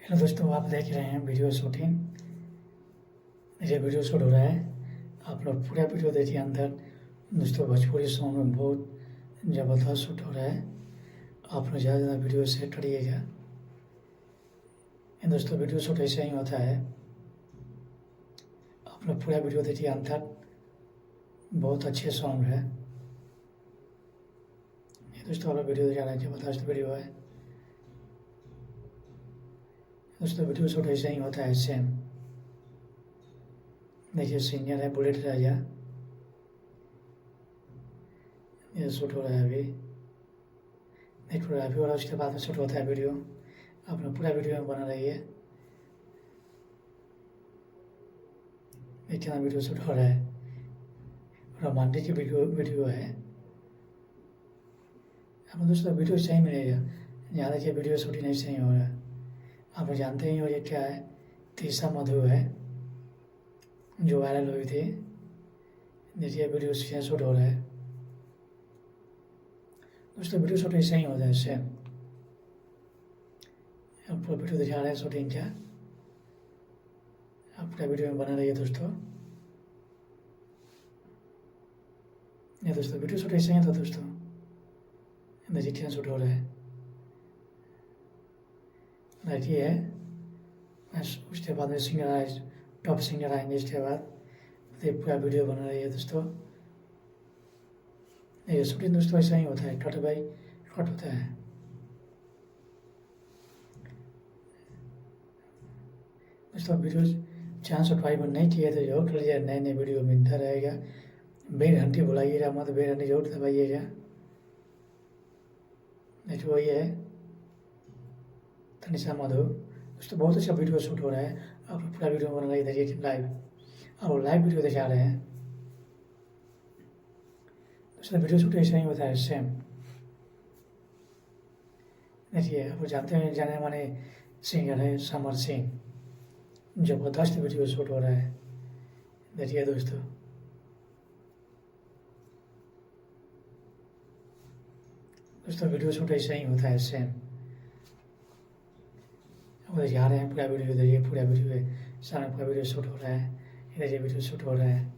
Hello दोस्तों, आप देख रहे हैं वीडियो शूटिंग। ये वीडियो शूट हो रहा है, आप लोग पूरा वीडियो देखिए। अंदर दोस्तों भोजपुरी सॉन्ग में बहुत ज़बरदस्त शूट हो रहा है। आप लोग ज़्यादा से ज़्यादा वीडियो शेयर करिएगा। दोस्तों वीडियो शूट ऐसे ही होता है, आप लोग पूरा वीडियो देखिए। अंदर बहुत अच्छे सॉन्ग है। ये दोस्तों आप लोग वीडियो दिखा रहे हैं, ज़बरदस्त वीडियो है। दोस्तों वीडियो शूट ऐसे ही होता है सेम। देखिए सिंगर है बुलेट राजा, ये शूट हो रहा है अभी। देख रहा है अभी, और उसके बाद में शूट होता है वीडियो। आप लोग पूरा वीडियो में बना रही है। कितना वीडियो शूट हो रहा है, रोमांटिक की वीडियो है। अब दोस्तों वीडियो सही मिलेगा। यहाँ देखिए वीडियो शूटिंग नहीं सही हो रहा है। आप लोग जानते ही हो ये क्या है, तीसा मधु है जो वायरल हुई थी। देखिए वीडियो से शूट हो रहा है। दोस्तों वीडियो शूट ऐसे ही होता है सेम। आपको वीडियो दिखा रहे हैं शूटिंग क्या। आपका वीडियो में बना रही है दोस्तों। ये दोस्तों वीडियो शूट ऐसे ही था दोस्तों। देखिए कितना शूट हो रहा है। लड़की है, उसके बाद में सिंगर आए, टॉप सिंगर आएंगे इसके बाद। ये पूरा वीडियो बना रही है दोस्तों। ये शूटिंग दोस्तों ऐसा ही होता है, कट बाई कट होता है। दोस्तों वीडियो चैनल सब्सक्राइब नहीं किए तो जरूर कर लीजिए, नए नए वीडियो मिलता रहेगा। बेल घंटी बुलाइएगा मत, बेल घंटी जरूर दबाइएगा। देखो ये है तनिषा मधु। दोस्तों बहुत अच्छा वीडियो शूट हो रहा है। आप पूरा वीडियो बना रही है, देखिए लाइव, और लाइव वीडियो दिखा रहे हैं। दोस्तों वीडियो शूट ऐसा ही होता है सेम। देखिए आप जानते हैं जाने माने सिंगर है समर सिंह, जबरदस्त वीडियो शूट हो रहा है। देखिए दोस्तों वीडियो शूट ऐसा ही होता है सेम। वो जा रहे हैं पूरा वीडियो, देखिए पूरा वीडियो है, सारा पूरा वीडियो शूट हो रहा है। इधर ये वीडियो शूट हो रहा है।